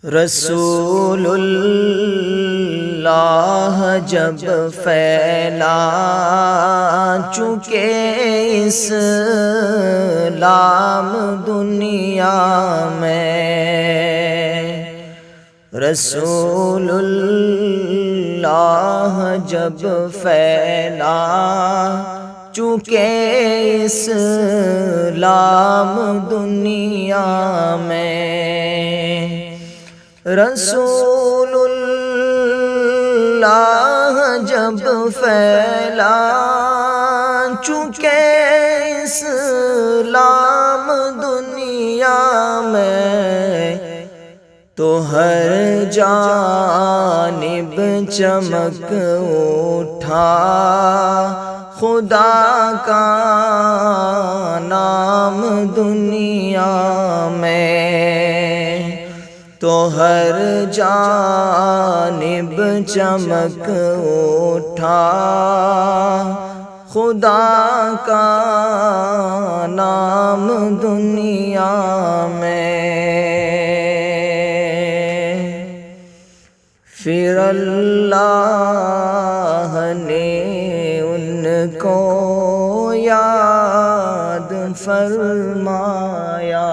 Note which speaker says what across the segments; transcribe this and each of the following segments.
Speaker 1: رسول اللہ جب پھیلا چکے اسلام دنیا میں، رسول اللہ جب پھیلا چکے اسلام دنیا میں، رسول اللہ جب پھیلا چکے اسلام دنیا میں، تو ہر جانب چمک اٹھا خدا کا نام دنیا میں، تو ہر جانب چمک اٹھا خدا کا نام دنیا میں۔ پھر اللہ نے ان کو یاد فرمایا،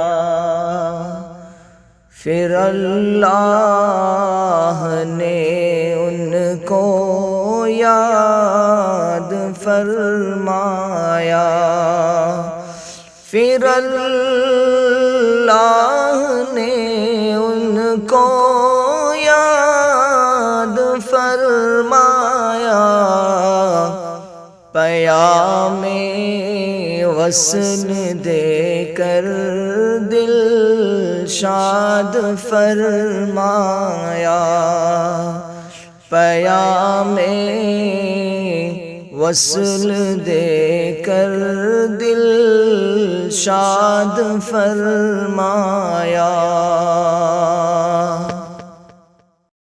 Speaker 1: پھر اللہ نے ان کو یاد فرمایا، پھر اللہ نے ان کو یاد فرمایا، پیام وصل دے کر دل شاد فرمایا، پیام وصل دے کر دل شاد فرمایا۔